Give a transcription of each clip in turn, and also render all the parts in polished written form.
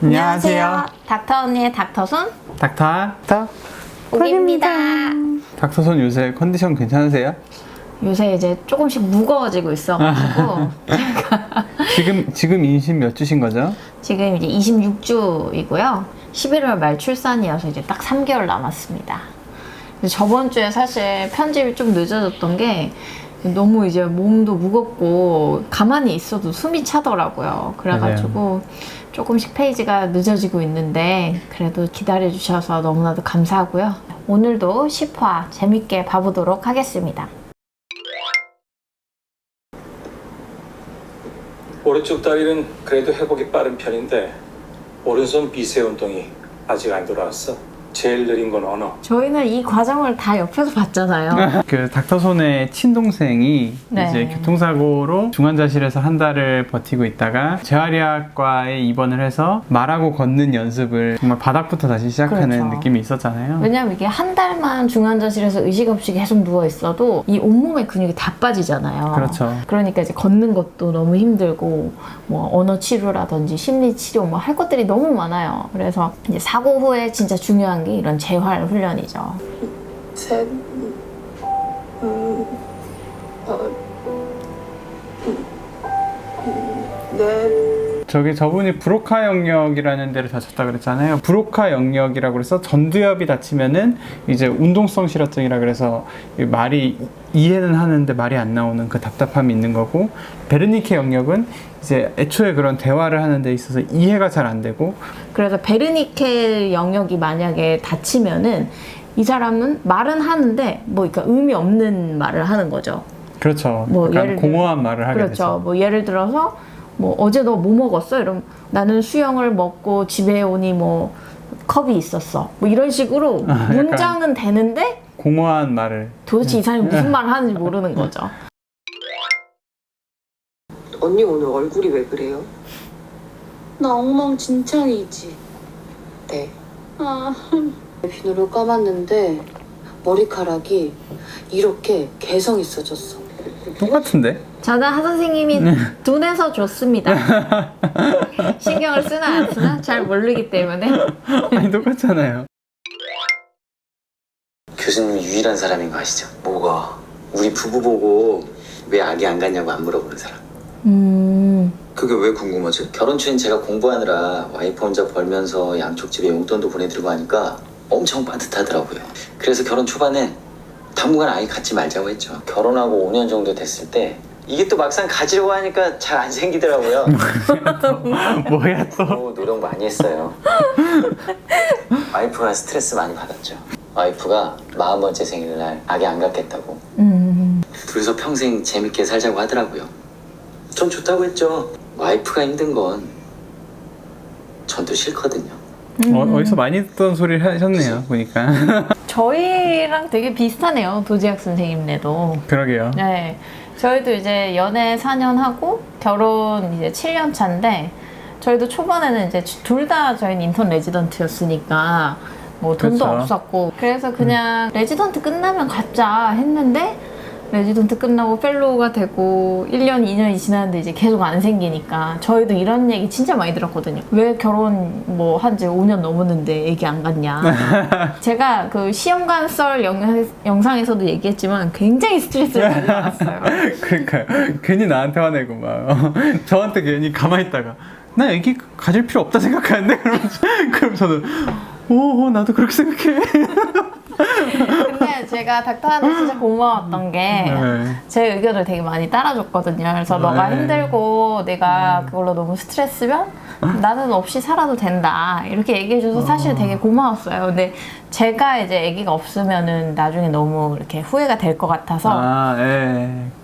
안녕하세요. 닥터 언니의 닥터손 닥터 옥입니다. 닥터손 요새 컨디션 괜찮으세요? 요새 이제 조금씩 무거워지고 있어가지고 지금 임신 몇 주신 거죠? 지금 이제 26주이고요. 11월 말 출산이어서 이제 딱 3개월 남았습니다. 저번 주에 사실 편집이 좀 늦어졌던 게 너무 이제 몸도 무겁고 가만히 있어도 숨이 차더라고요. 그래가지고 조금씩 페이지가 늦어지고 있는데 그래도 기다려주셔서 너무나도 감사하고요. 오늘도 10화 재밌게 봐보도록 하겠습니다. 오른쪽 다리는 그래도 회복이 빠른 편인데 오른손 비세 운동이 아직 안 돌아왔어. 제일 느린 건 언어. 저희는 이 과정을 다 옆에서 봤잖아요. 그 닥터손의 친동생이 네. 이제 교통사고로 중환자실에서 한 달을 버티고 있다가 재활의학과에 입원을 해서 말하고 걷는 연습을 정말 바닥부터 다시 시작하는 그렇죠. 느낌이 있었잖아요. 왜냐면 이게 한 달만 중환자실에서 의식 없이 계속 누워 있어도 이 온몸의 근육이 다 빠지잖아요. 그렇죠. 그러니까 이제 걷는 것도 너무 힘들고 뭐 언어 치료라든지 심리 치료 뭐 할 것들이 너무 많아요. 그래서 이제 사고 후에 진짜 중요한 게 이런 재활 훈련이죠. 셋, 넷. 저분이 브로카 영역이라는 데를 다쳤다 그랬잖아요. 브로카 영역이라고 해서 전두엽이 다치면은 이제 운동성 실어증이라 그래서 말이 이해는 하는데 말이 안 나오는 그 답답함이 있는 거고, 베르니케 영역은 이제 애초에 그런 대화를 하는 데 있어서 이해가 잘 안 되고, 그래서 베르니켈 영역이 만약에 다치면은 이 사람은 말은 하는데 뭐 그러니까 의미 없는 말을 하는 거죠. 그렇죠. 뭐 약간 예를 공허한 말을 하게 그렇죠. 되죠. 뭐 예를 들어서 뭐 어제 너 뭐 먹었어? 이러면 나는 수영을 먹고 집에 오니 뭐 컵이 있었어. 뭐 이런 식으로 약간 문장은 되는데 공허한 말을. 도대체 이 사람이 무슨 말을 하는지 모르는 거죠. 언니 오늘 얼굴이 왜 그래요? 나 엉망진창이지. 네. 아, 비누를 감았는데 머리카락이 이렇게 개성 있어졌어. 똑같은데? 저는 하 선생님이 둔해서 좋습니다. 신경을 쓰나 안 쓰나 잘 모르기 때문에. 아니 똑같잖아요. 교수님이 유일한 사람인 거 아시죠? 뭐가? 우리 부부 보고 왜 아기 안 갔냐고 안 물어보는 사람. 그게 왜 궁금하지? 결혼 초엔 제가 공부하느라 와이프 혼자 벌면서 양쪽 집에 용돈도 보내드리고 하니까 엄청 빠듯하더라고요. 그래서 결혼 초반엔 당분간 아이 갖지 말자고 했죠. 결혼하고 5년 정도 됐을 때 이게 또 막상 가지려고 하니까 잘 안 생기더라고요. 뭐야 또. 노력 많이 했어요. 와이프가 스트레스 많이 받았죠. 와이프가 40번째 생일날 아기 안 갖겠다고. 둘이서 평생 재밌게 살자고 하더라고요. 전 좋다고 했죠. 와이프가 힘든 건 전 또 싫거든요. 어디서 많이 듣던 소리를 하셨네요, 보니까. 저희랑 되게 비슷하네요. 도지학 선생님네도. 그러게요. 네. 저희도 이제 연애 4년 하고 결혼 이제 7년 차인데 저희도 초반에는 이제 둘 다 저희는 인턴 레지던트였으니까 뭐 돈도 그렇죠. 없었고 그래서 그냥 레지던트 끝나면 갖자 했는데 레지던트 끝나고 펠로우가 되고 1년, 2년이 지났는데 이제 계속 안 생기니까 저희도 이런 얘기 진짜 많이 들었거든요. 왜 결혼 뭐 한 지 5년 넘었는데 애기 안 갖냐. 제가 그 시험관 썰 영상에서도 얘기했지만 굉장히 스트레스를 많이 받았어요. 그러니까요. 괜히 나한테 화내고 막 저한테 괜히 가만히 있다가 나 애기 가질 필요 없다 생각하는데 그럼 저는 나도 그렇게 생각해. 근데 제가 닥터한테 진짜 고마웠던 게 제 의견을 되게 많이 따라줬거든요. 그래서 너가 힘들고 내가 그걸로 너무 스트레스면 나는 없이 살아도 된다 이렇게 얘기해줘서 사실 되게 고마웠어요. 근데 제가 이제 아기가 없으면은 나중에 너무 이렇게 후회가 될 것 같아서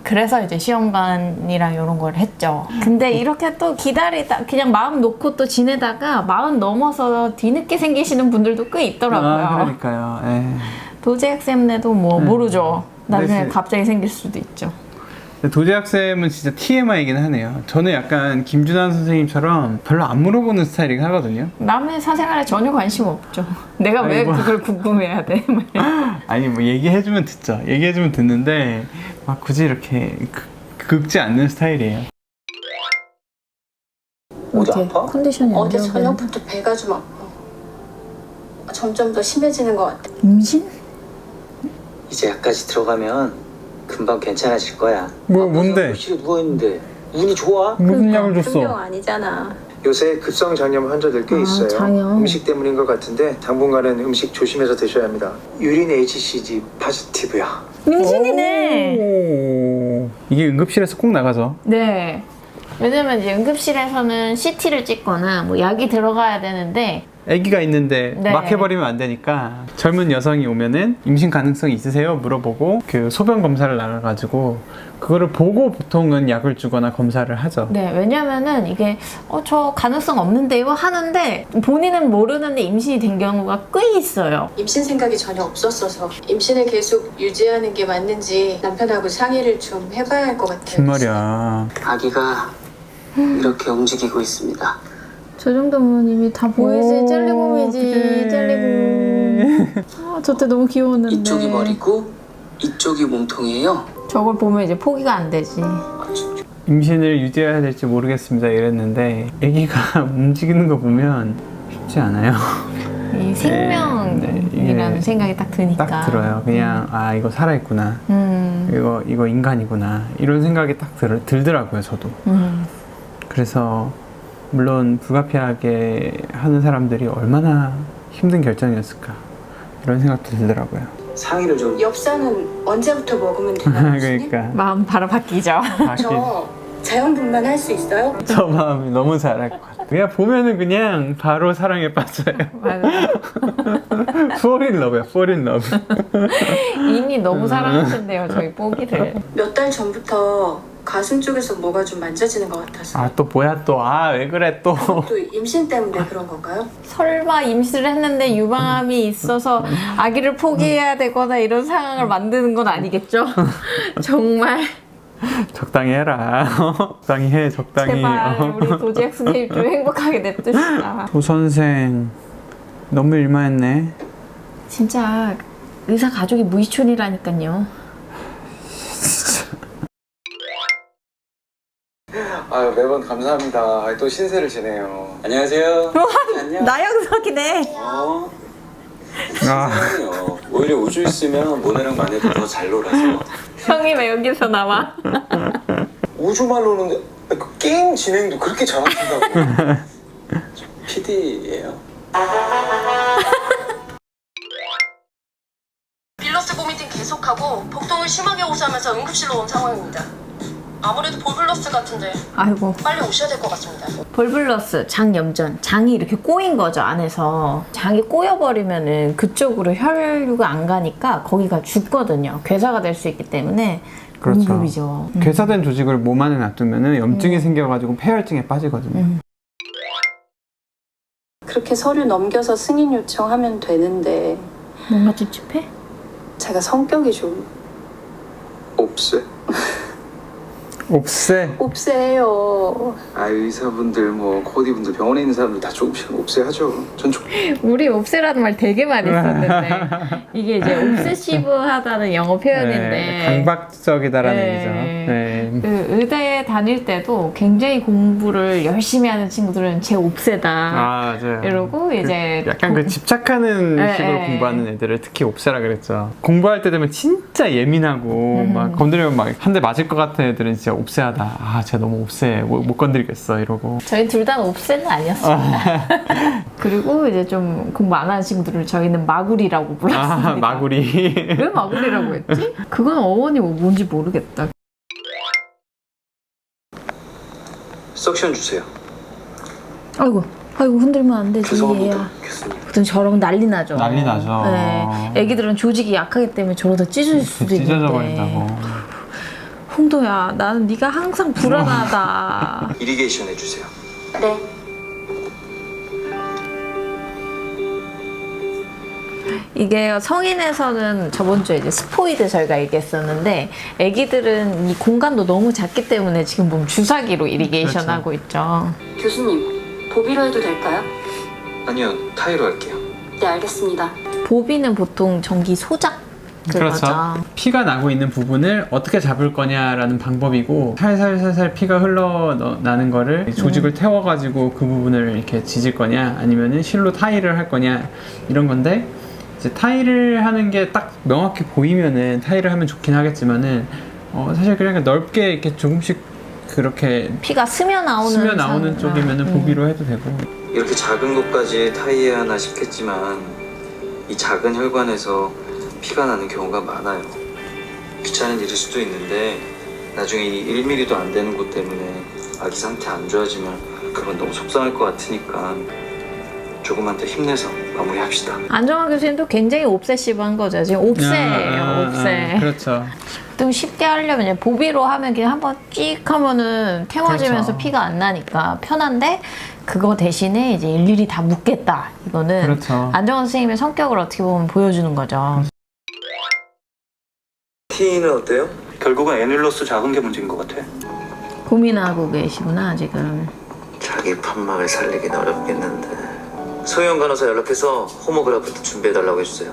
그래서 이제 시험관이랑 이런 걸 했죠. 근데 이렇게 또 기다리다 그냥 마음 놓고 또 지내다가 마음 넘어서 뒤늦게 생기시는 분들도 꽤 있더라고요. 그러니까요. 도제학생네도 뭐 모르죠. 나중에 네. 갑자기 생길 수도 있죠. 도제학쌤은 진짜 TMI이긴 하네요. 저는 약간 김준환 선생님처럼 별로 안 물어보는 스타일이긴 하거든요. 남의 사생활에 전혀 관심 없죠. 내가 왜 그걸 궁금해야 돼? 아니 뭐 얘기해주면 듣죠. 얘기해주면 듣는데 막 굳이 이렇게 긁지 않는 스타일이에요. 어디 이렇게 아파? 컨디션이 안 어제 좋아. 저녁부터 배가 좀 아파. 점점 더 심해지는 것 같아. 임신? 이제 약까지 들어가면 금방 괜찮아질 거야. 뭔데? 실에 누워 있는데 운이 좋아? 무슨 약을 병 줬어? 아니잖아. 요새 급성 장염 환자들 꽤 있어요. 장염. 음식 때문인 것 같은데 당분간은 음식 조심해서 드셔야 합니다. 유린 HCG 파지티브야. 임신이네. 오. 이게 응급실에서 꼭 나가죠. 네. 왜냐면 이제 응급실에서는 CT를 찍거나 뭐 약이 들어가야 되는데 아기가 있는데 네. 막 해버리면 안 되니까 젊은 여성이 오면은 임신 가능성이 있으세요? 물어보고 그 소변 검사를 나가가지고 그거를 보고 보통은 약을 주거나 검사를 하죠. 네, 왜냐면은 이게 저 가능성 없는데요 하는데 본인은 모르는데 임신이 된 경우가 꽤 있어요. 임신 생각이 전혀 없었어서 임신을 계속 유지하는 게 맞는지 남편하고 상의를 좀 해봐야 할 것 같아요. 정말이야. 아기가 이렇게 움직이고 있습니다. 저 정도면 이미 다 보이지. 젤리곰이지. 젤리곰. 저 때 너무 귀여웠는데. 이쪽이 머리고 이쪽이 몸통이에요. 저걸 보면 이제 포기가 안 되지. 임신을 유지해야 될지 모르겠습니다 이랬는데 아기가 움직이는 거 보면 쉽지 않아요. 이 생명이라는 네, 이게 생각이 딱 드니까. 딱 들어요. 그냥 아 이거 살아있구나. 이거 인간이구나. 이런 생각이 딱 들더라고요 저도. 그래서 물론 불가피하게 하는 사람들이 얼마나 힘든 결정이었을까 이런 생각도 들더라고요. 상의를 좀 엽산은 언제부터 먹으면 되나요? 그러니까 마음 바로 바뀌죠. 저 자연분만 할 수 있어요? 저 마음이 너무 잘할 것 같아요. 그냥 보면은 그냥 바로 사랑에 빠져요. 맞아. fall in love야, fall in love. 이미 너무 사랑하신대요 저희 뽀기를. 몇 달 전부터 가슴 쪽에서 뭐가 좀 만져지는 것 같아서. 아 또 뭐야 또 아 왜 그래 또. 또 임신 때문에 그런 건가요? 설마 임신을 했는데 유방암이 있어서 아기를 포기해야 되거나 이런 상황을 만드는 건 아니겠죠? 정말 적당히 해라. 적당히 해, 적당히. 제발 우리 도지혁 선생님 좀 행복하게 냅두시다. 도 선생 너무 일만했네. 진짜 의사 가족이 무이촌이라니까요. 아유 매번 감사합니다. 또 신세를 지내요. 안녕하세요. 안녕. 나영석이네. 어? 아, 아니요. 오히려 우주 있으면 모네랑 마네도 더 잘 놀아서. 형이 왜 여기서 나와? 우주말 노는데 그 게임 진행도 그렇게 잘하신다고. PD예요. 빌러스 보미팅 계속하고 복통을 심하게 호소하면서 응급실로 온 상황입니다. 아무래도 볼블러스 같은데 아이고. 빨리 오셔야 될 것 같습니다. 볼블러스, 장염전, 장이 이렇게 꼬인 거죠 안에서. 장이 꼬여버리면은 그쪽으로 혈류가 안 가니까 거기가 죽거든요. 괴사가 될 수 있기 때문에 그렇죠. 응급이죠. 괴사된 조직을 몸 안에 놔두면은 염증이 생겨가지고 폐혈증에 빠지거든요. 그렇게 서류 넘겨서 승인 요청하면 되는데 뭔가 찝찝해? 제가 성격이 좀 옵세? 옵세. 옵세요. 아 의사분들 뭐 코디분들 병원에 있는 사람들 다 조금씩은 옵세하죠. 전 우리 옵세라는 말 되게 많이 썼는데 이게 이제 옵세시브하다는 영어 표현인데 네, 강박적이다라는 네. 얘기죠. 네. 그 의대에 다닐 때도 굉장히 공부를 열심히 하는 친구들은 제 옵세다 아 맞아요. 이러고 이제 약간 그 집착하는 네, 식으로 네. 공부하는 애들을 특히 옵세라 그랬죠. 공부할 때 되면 진짜 예민하고 막 건드리면 막 한 대 맞을 것 같은 애들은 진짜 옵세하다. 아, 쟤 너무 옵세. 못 건드리겠어 이러고. 저희 둘 다 옵세는 아니었습니다. 그리고 이제 좀 공부 안 하는 친구들을 저희는 마구리라고 불렀습니다. 아, 마구리. 왜 마구리라고 했지? 그건 어원이 뭔지 모르겠다. 석션 주세요. 아이고 흔들면 안 되지 얘야. 보통 저러면 난리 나죠. 난리 나죠. 네, 애기들은 조직이 약하기 때문에 저러다 찢어질 수도 있는데. 찢어져 버린다고. 홍도야, 나는 네가 항상 불안하다. 이리게이션 해주세요. 네. 이게 성인에서는 저번 주에 이제 스포이드 저희가 얘기했었는데 애기들은 이 공간도 너무 작기 때문에 지금 보면 주사기로 이리게이션 그렇죠. 하고 있죠. 교수님, 보비로 해도 될까요? 아니요 타이로 할게요. 네, 알겠습니다. 보비는 보통 전기 소작 그거죠. 그렇죠. 피가 나고 있는 부분을 어떻게 잡을 거냐라는 방법이고 살살살살 피가 흘러나는 거를 조직을 태워가지고 그 부분을 이렇게 지질 거냐 아니면은 실로 타일을 할 거냐 이런 건데 이제 타일을 하는 게 딱 명확히 보이면은 타일을 하면 좋긴 하겠지만은 사실 그냥 넓게 이렇게 조금씩 그렇게 피가 스며 나오는 쪽이면은 보기로 해도 되고. 이렇게 작은 것까지 타이해야 하나 싶겠지만 이 작은 혈관에서 피가 나는 경우가 많아요. 귀찮은 일일 수도 있는데 나중에 이 1mm도 안 되는 것 때문에 아기 상태 안 좋아지면 그건 너무 속상할 것 같으니까 조금만 더 힘내서 마무리합시다. 안정환 교수님도 굉장히 옵세시브한 거죠. 지금 옵세예요, 옵세. 그렇죠. 좀 쉽게 하려면 그냥 보비로 하면 그냥 한번 찍 하면은 태워지면서 그렇죠. 피가 안 나니까 편한데 그거 대신에 이제 일일이 다 묻겠다. 이거는 그렇죠. 안정환 선생님의 성격을 어떻게 보면 보여주는 거죠. T는 어때요? 결국은 애닐로스 작은 게 문제인 것 같아. 고민하고 계시구나 지금. 자기 판막을 살리긴 어렵겠는데 소영 간호사 연락해서 호모그라프트 준비해달라고 해주세요.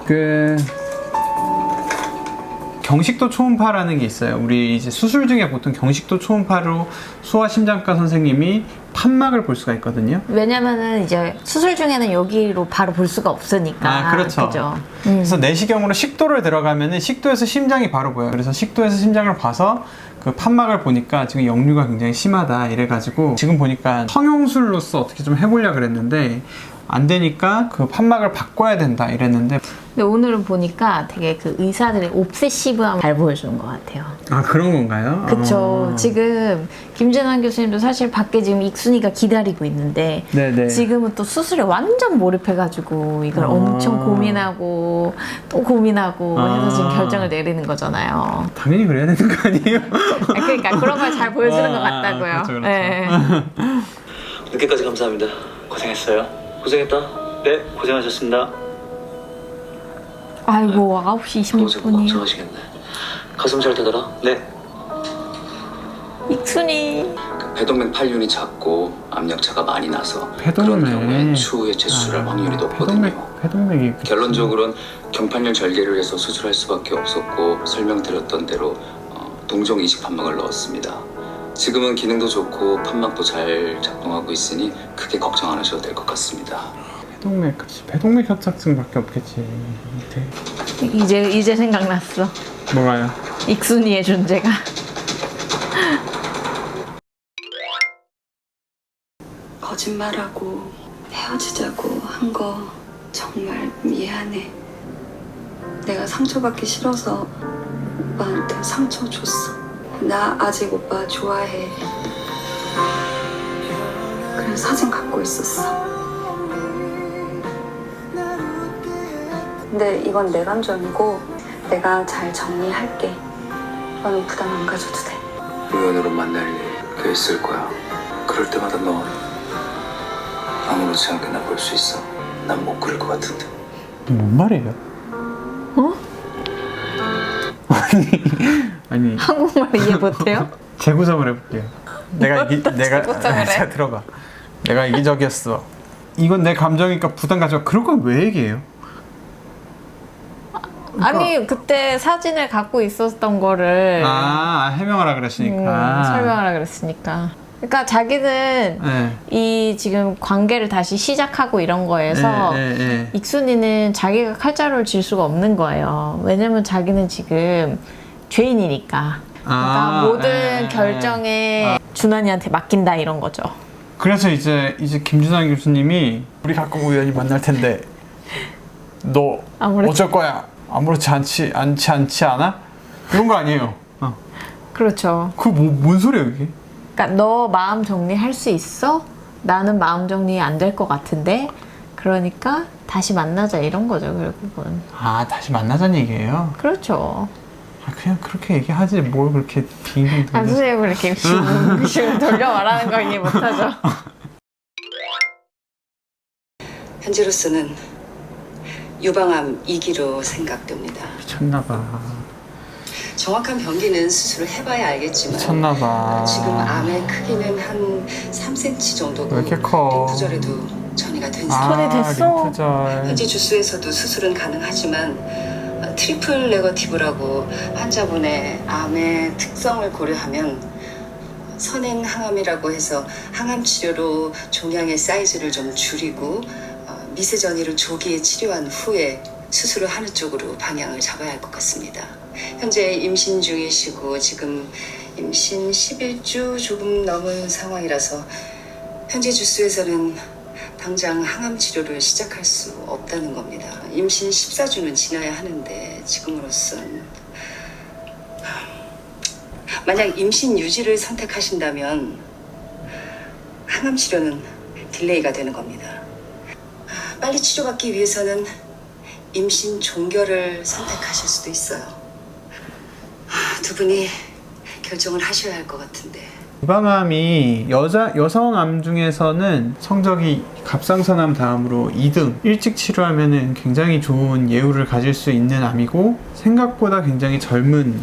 경식도 초음파라는 게 있어요. 우리 이제 수술 중에 보통 경식도 초음파로 소아심장과 선생님이 판막을 볼 수가 있거든요. 왜냐면은 이제 수술 중에는 여기로 바로 볼 수가 없으니까. 그렇죠. 그죠? 그래서 내시경으로 식도를 들어가면은 식도에서 심장이 바로 보여요. 그래서 식도에서 심장을 봐서 그 판막을 보니까 지금 역류가 굉장히 심하다 이래가지고 지금 보니까 성형술로서 어떻게 좀 해보려고 그랬는데 안 되니까 그 판막을 바꿔야 된다 이랬는데. 근데 오늘은 보니까 되게 그 의사들의 옵세시브함을 잘 보여주는 것 같아요. 아 그런 건가요? 그쵸. 지금 김진환 교수님도 사실 밖에 지금 익순이가 기다리고 있는데 네네. 지금은 또 수술에 완전 몰입해가지고 이걸 엄청 고민하고 또 고민하고 해서 지금 결정을 내리는 거잖아요. 당연히 그래야 되는 거 아니에요? 그러니까 그런 걸 잘 보여주는 것 같다고요. 그렇죠, 그렇죠. 네. 늦게까지 감사합니다. 고생했어요. 고생했다. 네, 고생하셨습니다. 아이고 9시 26분이 걱정하시겠네. 가슴 잘 되더라? 네. 익순이 배동맥 팔륜이 작고 압력차가 많이 나서 배동맥. 그런 경우에 추후에 재수술할 확률이 높거든요. 배동맥이 결론적으로는 경판열 절개를 해서 수술할 수밖에 없었고 설명드렸던 대로 동종 이식 판막을 넣었습니다. 지금은 기능도 좋고 판막도 잘 작동하고 있으니 크게 걱정 안 하셔도 될 것 같습니다. 배동맥, 그치. 배동맥 협착증밖에 없겠지. 이제 생각났어. 뭐가요? 익순이의 존재가. 거짓말하고 헤어지자고 한 거 정말 미안해. 내가 상처받기 싫어서 오빠한테 상처 줬어. 나 아직 오빠 좋아해. 그래서 사진 갖고 있었어. 근데 이건 내 감정이고 내가 잘 정리할게. 너는 부담 안 가져도 돼. 우연으로 만날 일 꽤 있을 거야. 그럴 때마다 너 아무렇지 않게 나 볼 수 있어. 난 못 그럴 것 같은데. 뭔 말이에요? 어? 아니 한국말 이해 못해요? 재구성을 해볼게요. 내가 재구성을 해? 자 들어봐. 내가 이기적이었어. 이건 내 감정이니까 부담 가져. 그런 건 왜 얘기해요? 아니 그때 사진을 갖고 있었던 거를 해명하라 그랬으니까. 설명하라 그랬으니까. 그러니까 자기는 네. 이 지금 관계를 다시 시작하고 이런 거에서 네. 익순이는 자기가 칼자루를 질 수가 없는 거예요. 왜냐면 자기는 지금 죄인이니까. 그러니까 모든 결정에 준환이한테 맡긴다 이런 거죠. 그래서 이제 김준환 교수님이 우리 가끔 우연히 만날 텐데 너 어쩔 거야? 아무렇지 않지 않아? 이런 거 아니에요. 그렇죠. 그 뭔 소리야 이게? 그러니까 너 마음 정리할 수 있어? 나는 마음 정리 안 될 것 같은데 그러니까 다시 만나자 이런 거죠 결국은. 다시 만나자는 얘기예요? 그렇죠. 그냥 그렇게 얘기하지 뭘 그렇게 빙빙 돌려. 선생님을 이렇게 빙빙 돌려 말하는 거 이해 못하죠. 현재로서는 유방암 2기로 생각됩니다. 미쳤나봐. 정확한 병기는 수술을 해봐야 알겠지만 미쳤나봐. 지금 암의 크기는 한 3cm 정도고 왜 이렇게 커? 림프절에도 전이가 된 전이 됐어. 림프절. 현재 주수에서도 수술은 가능하지만 트리플 네거티브라고 환자분의 암의 특성을 고려하면 선행 항암이라고 해서 항암 치료로 종양의 사이즈를 좀 줄이고 미세 전이를 조기에 치료한 후에 수술을 하는 쪽으로 방향을 잡아야 할 것 같습니다. 현재 임신 중이시고 지금 임신 11주 조금 넘은 상황이라서 현재 주수에서는 당장 항암 치료를 시작할 수 없다는 겁니다. 임신 14주는 지나야 하는데 지금으로선 만약 임신 유지를 선택하신다면 항암 치료는 딜레이가 되는 겁니다. 빨리 치료받기 위해서는 임신 종결을 선택하실 수도 있어요. 두 분이 결정을 하셔야 할 것 같은데. 유방암이 여성암 중에서는 성적이 갑상선암 다음으로 2등 일찍 치료하면은 굉장히 좋은 예후를 가질 수 있는 암이고 생각보다 굉장히 젊은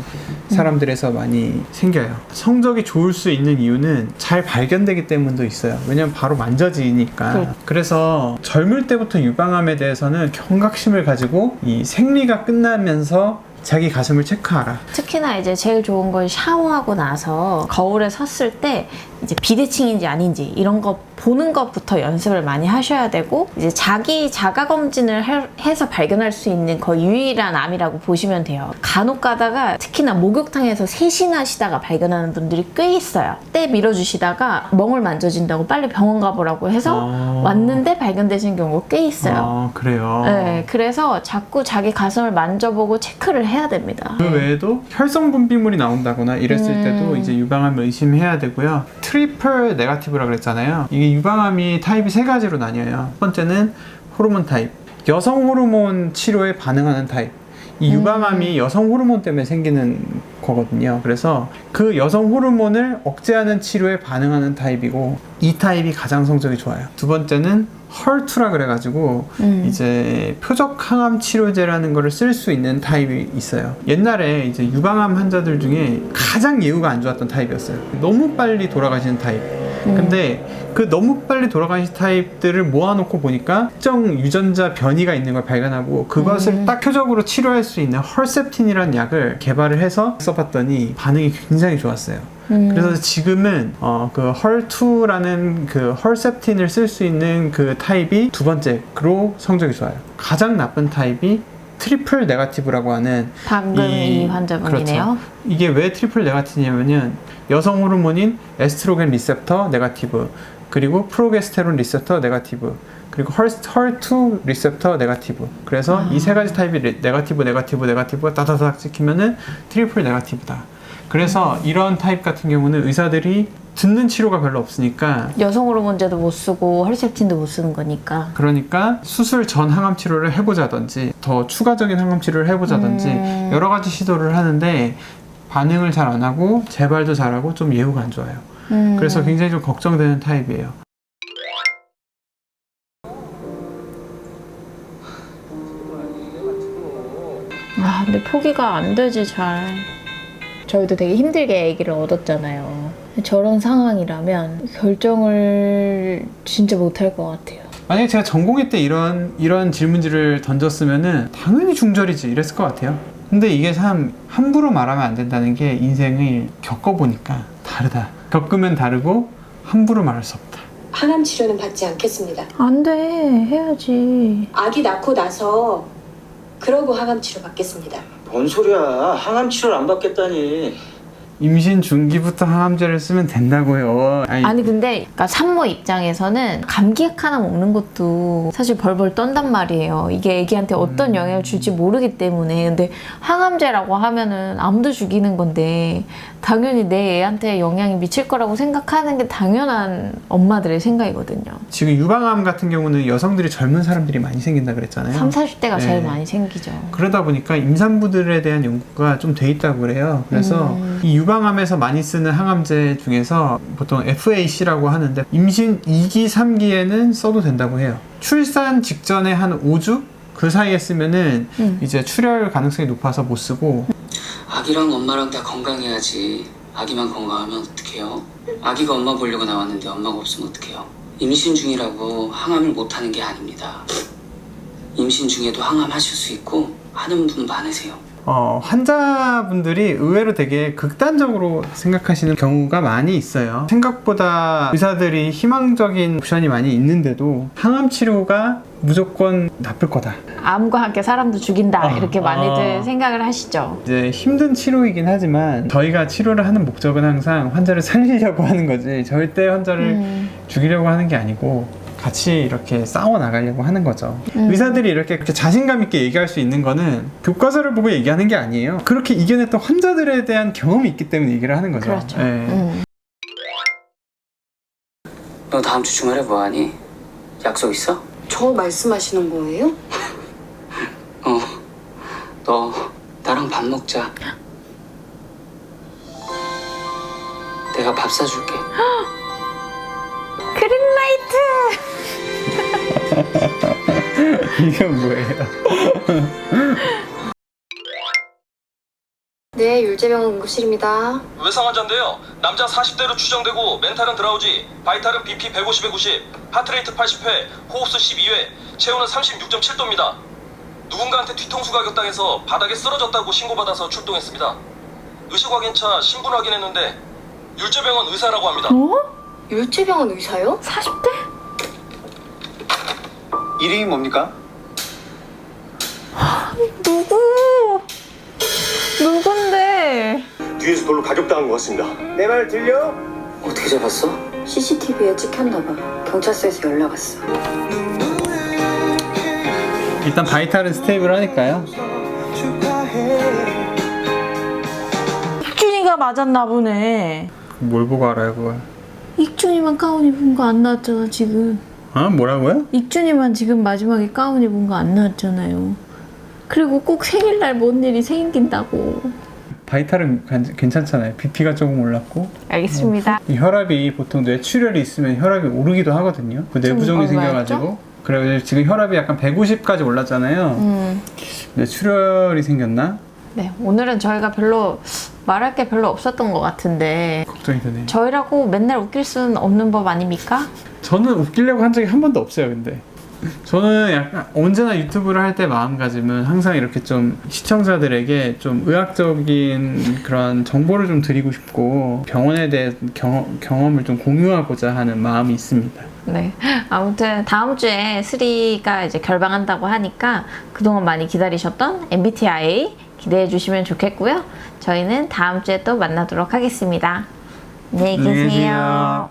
사람들에서 많이 생겨요. 성적이 좋을 수 있는 이유는 잘 발견되기 때문도 있어요. 왜냐면 바로 만져지니까. 그래서 젊을 때부터 유방암에 대해서는 경각심을 가지고 이 생리가 끝나면서 자기 가슴을 체크하라. 특히나 이제 제일 좋은 건 샤워하고 나서 거울에 섰을 때 이제 비대칭인지 아닌지 이런 거 보는 것부터 연습을 많이 하셔야 되고, 이제 자기 자가 검진을 해서 발견할 수 있는 거의 유일한 암이라고 보시면 돼요. 간혹 가다가 특히나 목욕탕에서 세신하시다가 발견하는 분들이 꽤 있어요. 때 밀어주시다가 멍을 만져진다고 빨리 병원 가보라고 해서 왔는데 발견되신 경우가 꽤 있어요. 그래요? 네, 그래서 자꾸 자기 가슴을 만져보고 체크를 해야 됩니다. 그 외에도 혈성 분비물이 나온다거나 이랬을 때도 이제 유방암을 의심해야 되고요. 트리플 네거티브라고 그랬잖아요. 이게 유방암이 타입이 3가지로 나뉘어요. 첫 번째는 호르몬 타입, 여성 호르몬 치료에 반응하는 타입. 이 유방암이 여성 호르몬 때문에 생기는 거거든요. 그래서 그 여성 호르몬을 억제하는 치료에 반응하는 타입이고, 이 타입이 가장 성적이 좋아요. 두 번째는 HER2라 그래가지고 이제 표적 항암 치료제라는 거를 쓸 수 있는 타입이 있어요. 옛날에 이제 유방암 환자들 중에 가장 예후가 안 좋았던 타입이었어요. 너무 빨리 돌아가시는 타입. 근데 그 너무 빨리 돌아가시는 타입들을 모아놓고 보니까 특정 유전자 변이가 있는 걸 발견하고 그것을 딱 표적으로 치료할 수 있는 헐셉틴이라는 약을 개발을 해서 써봤더니 반응이 굉장히 좋았어요. 그래서 지금은 그 HER2라는 그 헐셉틴을 쓸 수 있는 그 타입이 두 번째로 성적이 좋아요. 가장 나쁜 타입이 트리플 네거티브라고 하는 방금 이 환자분이네요. 그렇죠. 이게 왜 트리플 네거티브냐면은 여성 호르몬인 에스트로겐 리셉터 네거티브, 그리고 프로게스테론 리셉터 네거티브, 그리고 HER2 리셉터 네거티브. 그래서 이 3가지 타입이 네거티브가 따다닥 찍히면은 트리플 네거티브다. 그래서 이런 타입 같은 경우는 의사들이 듣는 치료가 별로 없으니까 여성 호르몬제도 못 쓰고 헐셉틴도 못 쓰는 거니까, 그러니까 수술 전 항암 치료를 해보자든지 더 추가적인 항암 치료를 해보자든지 여러 가지 시도를 하는데 반응을 잘 안 하고 재발도 잘하고 좀 예후가 안 좋아요. 그래서 굉장히 좀 걱정되는 타입이에요. 근데 포기가 안 되지 잘. 저희도 되게 힘들게 아기를 얻었잖아요. 저런 상황이라면 결정을 진짜 못할 것 같아요. 만약에 제가 전공의 때 이런 질문지를 던졌으면은 당연히 중절이지 이랬을 것 같아요. 근데 이게 참 함부로 말하면 안 된다는 게 인생을 겪어보니까 다르다. 겪으면 다르고 함부로 말할 수 없다. 항암 치료는 받지 않겠습니다. 안 돼, 해야지. 아기 낳고 나서 그러고 항암 치료 받겠습니다. 뭔 소리야? 항암 치료를 안 받겠다니. 임신 중기부터 항암제를 쓰면 된다고요. 아니 근데 그러니까 산모 입장에서는 감기약 하나 먹는 것도 사실 벌벌 떤단 말이에요. 이게 애기한테 어떤 영향을 줄지 모르기 때문에. 근데 항암제라고 하면은 암도 죽이는 건데 당연히 내 애한테 영향이 미칠 거라고 생각하는 게 당연한 엄마들의 생각이거든요. 지금 유방암 같은 경우는 여성들이 젊은 사람들이 많이 생긴다 그랬잖아요. 30, 40대가 제일 많이 생기죠. 그러다 보니까 임산부들에 대한 연구가 좀 돼 있다고 그래요. 그래서 이 유방암에서 많이 쓰는 항암제 중에서 보통 FAC라고 하는데 임신 2기, 3기에는 써도 된다고 해요. 출산 직전에 한 5주? 그 사이에 쓰면은 이제 출혈 가능성이 높아서 못 쓰고. 아기랑 엄마랑 다 건강해야지. 아기만 건강하면 어떡해요? 아기가 엄마 보려고 나왔는데 엄마가 없으면 어떡해요? 임신 중이라고 항암을 못하는 게 아닙니다. 임신 중에도 항암하실 수 있고 하는 분 많으세요? 환자분들이 의외로 되게 극단적으로 생각하시는 경우가 많이 있어요. 생각보다 의사들이 희망적인 옵션이 많이 있는데도 항암 치료가 무조건 나쁠 거다. 암과 함께 사람도 죽인다 이렇게 많이들 생각을 하시죠. 이제 힘든 치료이긴 하지만 저희가 치료를 하는 목적은 항상 환자를 살리려고 하는 거지 절대 환자를 죽이려고 하는 게 아니고 같이 이렇게 싸워 나가려고 하는 거죠. 의사들이 이렇게 자신감 있게 얘기할 수 있는 거는 교과서를 보고 얘기하는 게 아니에요. 그렇게 이겨냈던 환자들에 대한 경험이 있기 때문에 얘기를 하는 거죠. 그렇죠. 네. 너 다음 주 주말에 뭐하니? 약속 있어? 저 말씀하시는 거예요? 너 나랑 밥 먹자. 내가 밥 사줄게. 그린라이트! 이건 뭐예요? 네, 율제병원 응급실입니다. 외상 환자인데요. 남자 40대로 추정되고 멘탈은 드라우지, 바이탈은 BP 150에 90, 하트레이트 80회, 호흡수 12회, 체온은 36.7도입니다. 누군가한테 뒤통수 가격당해서 바닥에 쓰러졌다고 신고받아서 출동했습니다. 의식 확인차 신분 확인했는데 율제병원 의사라고 합니다. 율제병원 의사요? 40대? 이름이 뭡니까? 누군데? 뒤에서 돌로 가격당한 것 같습니다. 내 말 들려? 어떻게 잡았어? CCTV에 찍혔나 봐. 경찰서에서 연락 왔어. 일단 바이탈은 스테이블 하니까요. 익준이가 맞았나 보네. 뭘 보고 알아요 그걸? 익준이만 가운 입은 거 안 나왔잖아 지금. 뭐라고요? 익준이만 지금 마지막에 가운 입은 거 안 나왔잖아요. 그리고 꼭 생일날 뭔 일이 생긴다고. 바이탈은 괜찮잖아요. BP가 조금 올랐고. 알겠습니다. 이 혈압이 보통 뇌출혈이 있으면 혈압이 오르기도 하거든요. 그 내부종이 생겨가지고. 그래서 지금 혈압이 약간 150까지 올랐잖아요. 뇌출혈이 생겼나? 네, 오늘은 저희가 별로 말할 게 별로 없었던 것 같은데 걱정이 되네요. 저희라고 맨날 웃길 수는 없는 법 아닙니까? 저는 웃기려고 한 적이 한 번도 없어요. 근데 저는 약간 언제나 유튜브를 할 때 마음가짐은 항상 이렇게 좀 시청자들에게 좀 의학적인 그런 정보를 좀 드리고 싶고 병원에 대해 경험을 좀 공유하고자 하는 마음이 있습니다. 네, 아무튼 다음 주에 3가 이제 결방한다고 하니까 그동안 많이 기다리셨던 MBTI 기대해 주시면 좋겠고요. 저희는 다음 주에 또 만나도록 하겠습니다. 안녕히 계세요.